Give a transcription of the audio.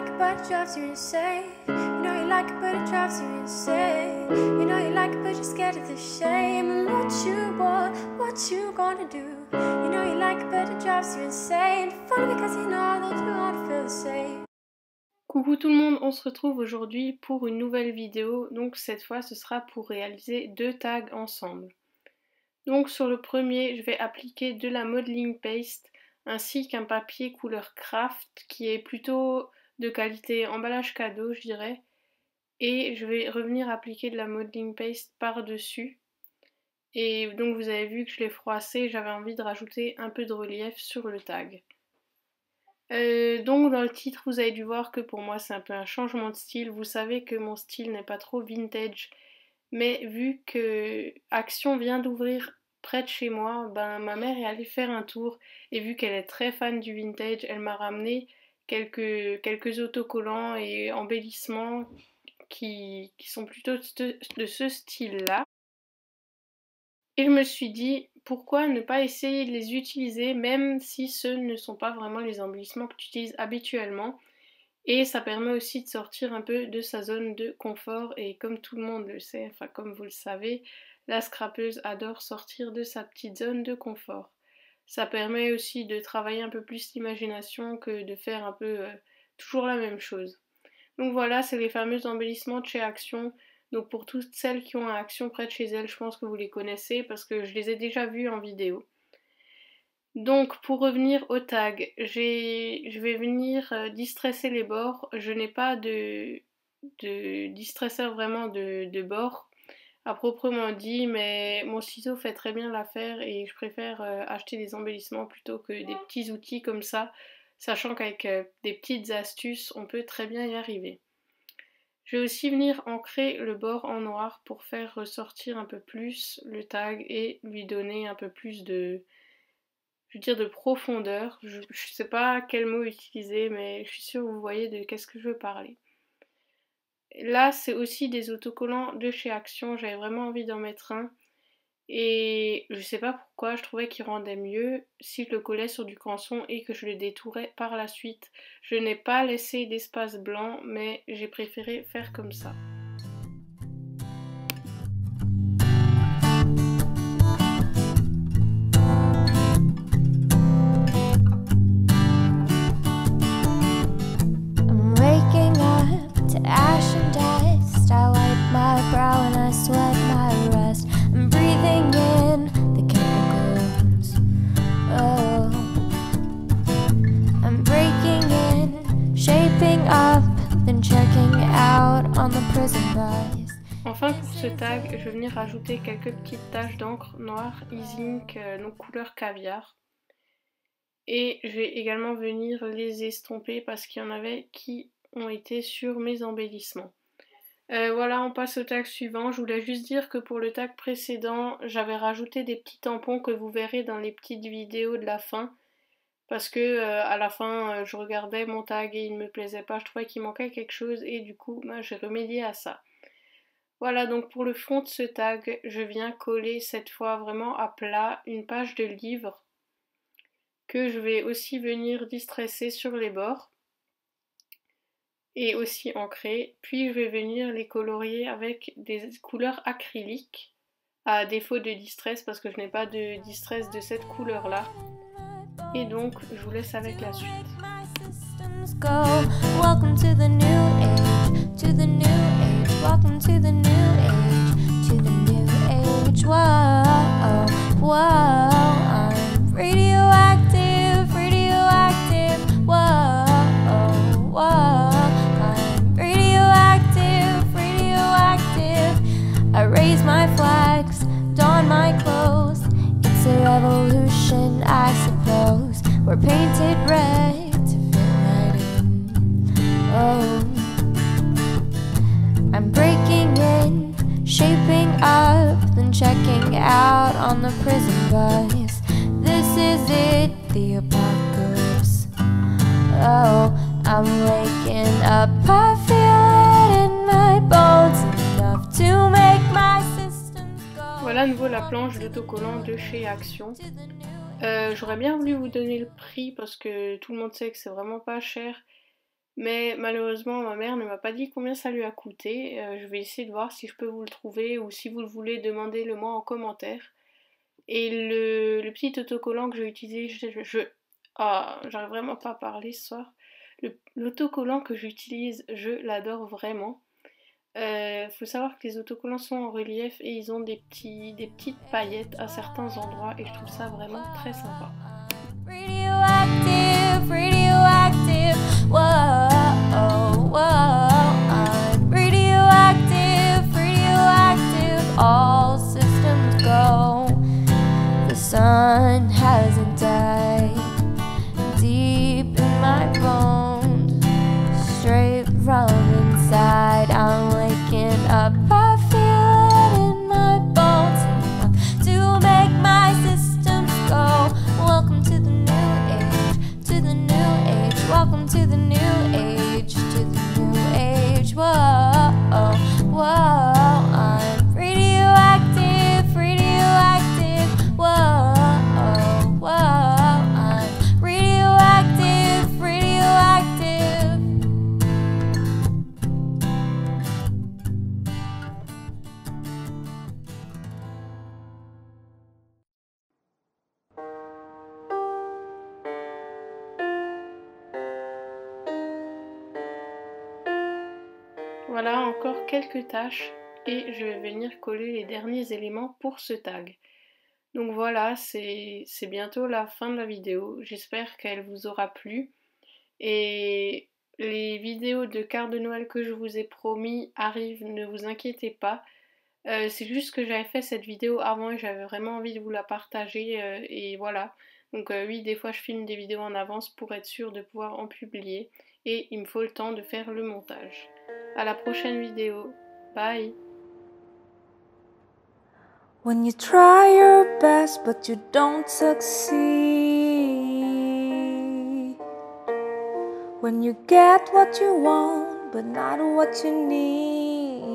like it but it drives you insane. You know you like it but it drives you insane. You know you like it but you're scared of the shame. And what you want, what you gonna do? You know you like it but it drives you insane. Funny because you know that you wanna feel the same. Coucou tout le monde, on se retrouve aujourd'hui pour une nouvelle vidéo. Donc cette fois ce sera pour réaliser 2 tags ensemble. Donc sur le premier, je vais appliquer de la modeling paste ainsi qu'un papier couleur craft qui est plutôt de qualité emballage cadeau, je dirais. Et je vais revenir appliquer de la modeling paste par-dessus. Et donc vous avez vu que je l'ai froissé, j'avais envie de rajouter un peu de relief sur le tag. Donc dans le titre, vous avez dû voir que pour moi c'est un peu un changement de style. Vous savez que mon style n'est pas trop vintage, mais vu que Action vient d'ouvrir près de chez moi, ben ma mère est allée faire un tour et vu qu'elle est très fan du vintage, elle m'a ramené quelques autocollants et embellissements qui sont plutôt de ce style-là. Et je me suis dit, pourquoi ne pas essayer de les utiliser, même si ce ne sont pas vraiment les embellissements que tu utilises habituellement. Et ça permet aussi de sortir un peu de sa zone de confort. Et comme tout le monde le sait, enfin comme vous le savez, la scrapeuse adore sortir de sa petite zone de confort. Ça permet aussi de travailler un peu plus l'imagination que de faire un peu toujours la même chose. Donc voilà, c'est les fameux embellissements de chez Action. Donc pour toutes celles qui ont un Action près de chez elles, je pense que vous les connaissez parce que je les ai déjà vus en vidéo. Donc pour revenir au tag, je vais venir distresser les bords. Je n'ai pas de distresseur vraiment de bords à proprement dit, mais mon ciseau fait très bien l'affaire et je préfère acheter des embellissements plutôt que des petits outils comme ça, sachant qu'avec des petites astuces, on peut très bien y arriver. Je vais aussi venir ancrer le bord en noir pour faire ressortir un peu plus le tag et lui donner un peu plus de, je veux dire, de profondeur. Je ne sais pas quel mot utiliser, mais je suis sûre que vous voyez de qu'est-ce que je veux parler. Là, c'est aussi des autocollants de chez Action, j'avais vraiment envie d'en mettre un. Et je sais pas pourquoi, je trouvais qu'il rendait mieux si je le collais sur du canson et que je le détourais par la suite. Je n'ai pas laissé d'espace blanc, mais j'ai préféré faire comme ça. I'm waking up to ash and dust. I wipe my brow and I sweat my rust. I'm breathing in the chemicals. Oh, I'm breaking in, shaping up, then checking out on the prison bus. Enfin pour ce tag, je vais venir rajouter quelques petites taches d'encre noire Easy Ink, donc couleur caviar. Et je vais également venir les estomper parce qu'il y en avait qui ont été sur mes embellissements. Voilà, on passe au tag suivant. Je voulais juste dire que pour le tag précédent, j'avais rajouté des petits tampons que vous verrez dans les petites vidéos de la fin. Parce que à la fin, je regardais mon tag et il ne me plaisait pas, je trouvais qu'il manquait quelque chose et du coup, j'ai remédié à ça. Voilà, donc pour le fond de ce tag, je viens coller cette fois vraiment à plat une page de livre que je vais aussi venir distresser sur les bords et aussi ancrer. Puis je vais venir les colorier avec des couleurs acryliques à défaut de distress parce que je n'ai pas de distress de cette couleur là. Et donc je vous laisse avec la suite. Welcome to the new age, to the new age. Welcome to the new age, to the new age. Whoa, whoa, I'm radioactive, radioactive. Whoa, whoa, I'm radioactive, radioactive. I raise my flags, don my clothes. It's a revolution, I suppose. We're painted red to fit right in. Oh, I'm breaking in, shaping up, then checking out on the prison bus. This is it, the apocalypse. Oh, I'm waking up, I feel it in my bones, enough to make my systems go. Voilà à nouveau la planche d'autocollant de chez Action. J'aurais bien voulu vous donner le prix parce que tout le monde sait que c'est vraiment pas cher. Mais malheureusement, ma mère ne m'a pas dit combien ça lui a coûté. Je vais essayer de voir si je peux vous le trouver ou si vous le voulez, demandez-le moi en commentaire. Et le petit autocollant que j'ai utilisé, ah, j'arrive vraiment pas à parler ce soir. L'autocollant que j'utilise, je l'adore vraiment. Faut savoir que les autocollants sont en relief et ils ont des petites paillettes à certains endroits et je trouve ça vraiment très sympa. Radioactive, radioactive, whoa, whoa, I'm radioactive, radioactive, all systems go. The sun hasn't died deep in my bones, straight from inside. I'm waking up, I feel it in my bones, enough to make my systems go. Welcome to the new age, to the new age. Welcome to the new age, to the new age. Whoa, whoa, I'm radioactive, radioactive. Whoa, whoa, I'm radioactive, radioactive. Voilà encore quelques tâches et je vais venir coller les derniers éléments pour ce tag. Donc voilà, c'est bientôt la fin de la vidéo. J'espère qu'elle vous aura plu. Et les vidéos de cartes de Noël que je vous ai promis arrivent, ne vous inquiétez pas. C'est juste que j'avais fait cette vidéo avant et j'avais vraiment envie de vous la partager et voilà. Donc oui, des fois je filme des vidéos en avance pour être sûre de pouvoir en publier et il me faut le temps de faire le montage. À la prochaine vidéo. Bye. When you try your best but you don't succeed, when you get what you want but not what you need,